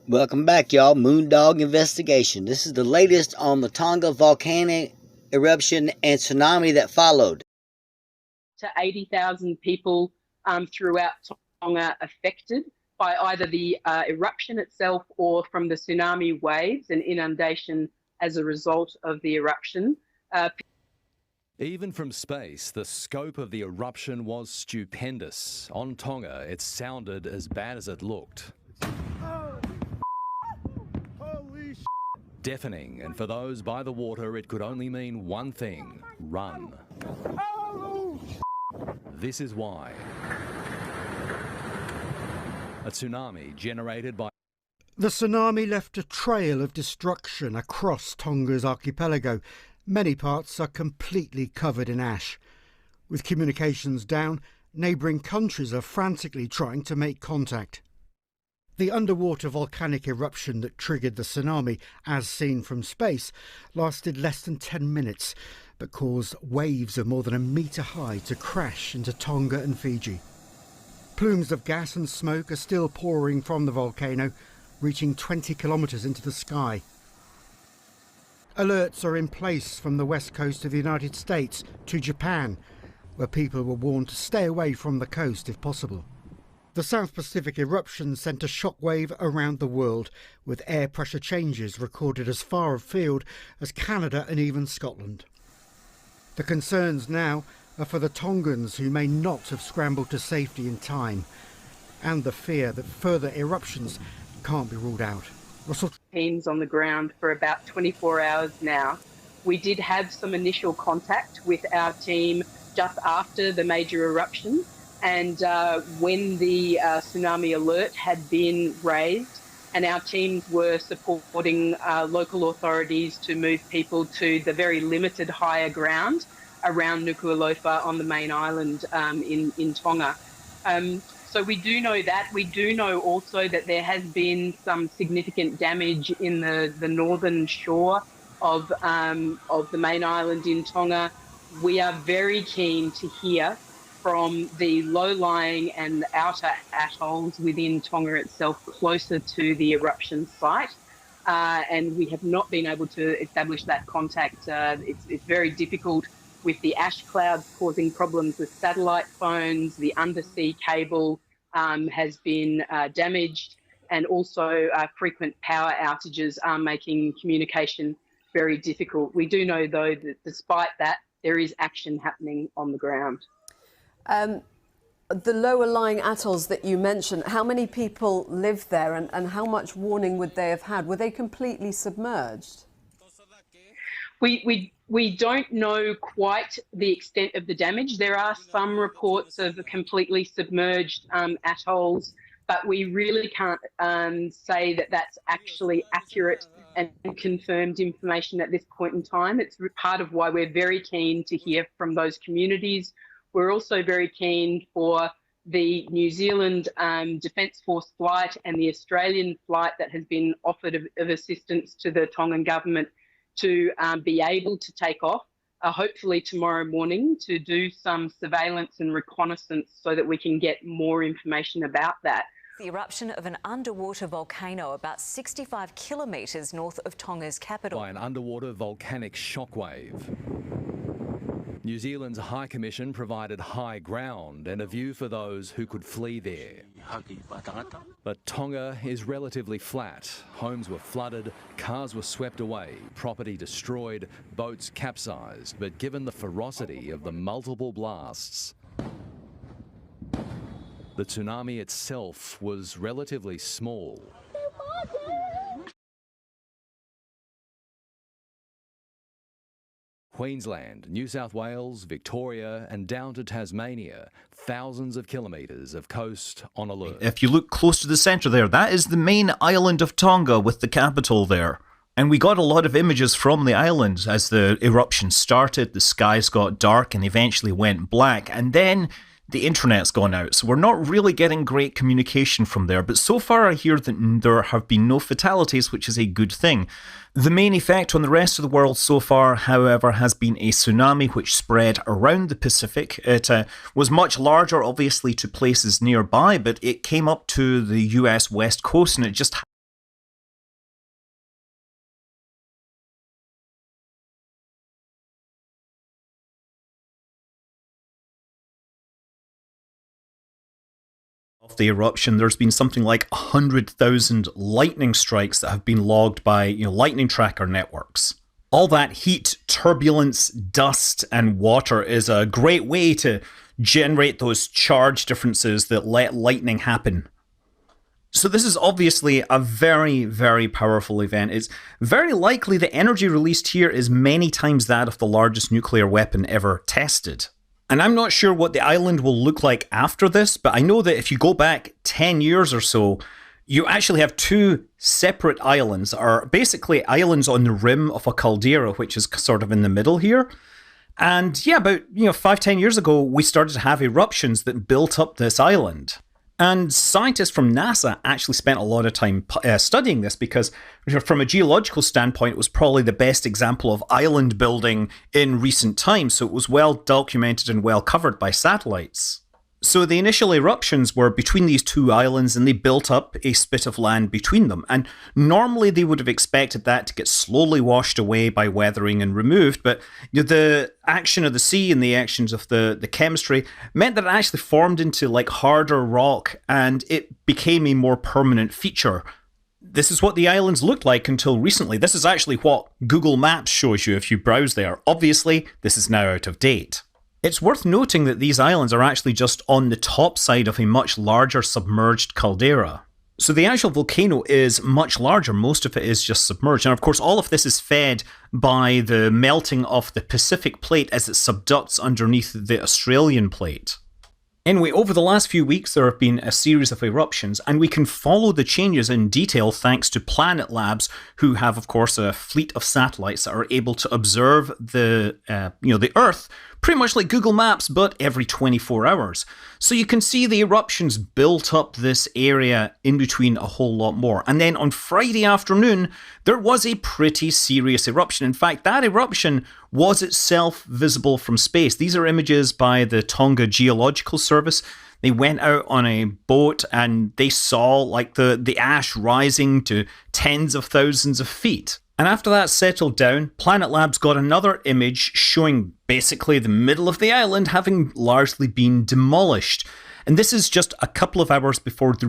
Welcome back, y'all. Moondog Investigation. This is the latest on the Tonga volcanic eruption and tsunami that followed. To 80,000 people throughout Tonga affected by either the eruption itself or from the tsunami waves and inundation as a result of the eruption. Even from space, the scope of the eruption was stupendous. On Tonga, it sounded as bad as it looked. Holy shit. Deafening, and for those by the water, it could only mean one thing: run. Oh. This is why. A tsunami generated by... The tsunami left a trail of destruction across Tonga's archipelago. Many parts are completely covered in ash. With communications down, neighbouring countries are frantically trying to make contact. The underwater volcanic eruption that triggered the tsunami, as seen from space, lasted less than 10 minutes, but caused waves of more than a metre high to crash into Tonga and Fiji. Plumes of gas and smoke are still pouring from the volcano, reaching 20 kilometres into the sky. Alerts are in place from the west coast of the United States to Japan, where people were warned to stay away from the coast if possible. The South Pacific eruption sent a shockwave around the world, with air pressure changes recorded as far afield as Canada and even Scotland. The concerns now are for the Tongans who may not have scrambled to safety in time, and the fear that further eruptions can't be ruled out. Russell. Teams on the ground for about 24 hours now. We did have some initial contact with our team just after the major eruption, and when the tsunami alert had been raised, and our teams were supporting local authorities to move people to the very limited higher ground around Nuku'alofa on the main island in Tonga. So we do know that. We do know also that there has been some significant damage in the northern shore of the main island in Tonga. We are very keen to hear from the low-lying and outer atolls within Tonga itself closer to the eruption site. And we have not been able to establish that contact. It's very difficult with the ash clouds causing problems with satellite phones. The undersea cable has been damaged, and also frequent power outages are making communication very difficult. We do know, though, that despite that, there is action happening on the ground. The lower lying atolls that you mentioned, how many people live there, and how much warning would they have had? Were they completely submerged? We don't know quite the extent of the damage. There are some reports of completely submerged atolls, but we really can't say that that's actually accurate and confirmed information at this point in time. It's part of why we're very keen to hear from those communities. We're also very keen for the New Zealand Defence Force flight and the Australian flight that has been offered of assistance to the Tongan government to be able to take off, hopefully tomorrow morning, to do some surveillance and reconnaissance so that we can get more information about that. The eruption of an underwater volcano about 65 kilometres north of Tonga's capital. By an underwater volcanic shockwave. New Zealand's High Commission provided high ground and a view for those who could flee there. But Tonga is relatively flat. Homes were flooded, cars were swept away, property destroyed, boats capsized. But given the ferocity of the multiple blasts, the tsunami itself was relatively small. Queensland, New South Wales, Victoria and down to Tasmania, thousands of kilometres of coast on alert. If you look close to the centre there, that is the main island of Tonga with the capital there. And we got a lot of images from the island as the eruption started. The skies got dark and eventually went black, and then the internet's gone out, so we're not really getting great communication from there. But so far I hear that there have been no fatalities, which is a good thing. The main effect on the rest of the world so far, however, has been a tsunami which spread around the Pacific. It was much larger, obviously, to places nearby, but it came up to the US West Coast, and it just the eruption, there's been something like 100,000 lightning strikes that have been logged by lightning tracker networks. All that heat, turbulence, dust, and water is a great way to generate those charge differences that let lightning happen. So this is obviously a very, very powerful event. It's very likely the energy released here is many times that of the largest nuclear weapon ever tested. And I'm not sure what the island will look like after this, but I know that if you go back 10 years or so, you actually have two separate islands, or basically islands on the rim of a caldera, which is sort of in the middle here. And yeah, about 5-10 years ago, we started to have eruptions that built up this island. And scientists from NASA actually spent a lot of time studying this because from a geological standpoint, it was probably the best example of island building in recent times. So it was well documented and well covered by satellites. So the initial eruptions were between these two islands and they built up a spit of land between them. And normally they would have expected that to get slowly washed away by weathering and removed. But the action of the sea and the actions of the chemistry meant that it actually formed into like harder rock and it became a more permanent feature. This is what the islands looked like until recently. This is actually what Google Maps shows you if you browse there. Obviously, this is now out of date. It's worth noting that these islands are actually just on the top side of a much larger submerged caldera. So the actual volcano is much larger, most of it is just submerged. And of course all of this is fed by the melting of the Pacific plate as it subducts underneath the Australian plate. Anyway, over the last few weeks there have been a series of eruptions and we can follow the changes in detail thanks to Planet Labs, who have of course a fleet of satellites that are able to observe the Earth pretty much like Google Maps, but every 24 hours. So you can see the eruptions built up this area in between a whole lot more. And then on Friday afternoon, there was a pretty serious eruption. In fact, that eruption was itself visible from space. These are images by the Tonga Geological Service. They went out on a boat and they saw like the ash rising to tens of thousands of feet. And after that settled down, Planet Labs got another image showing basically the middle of the island having largely been demolished. And this is just a couple of hours before the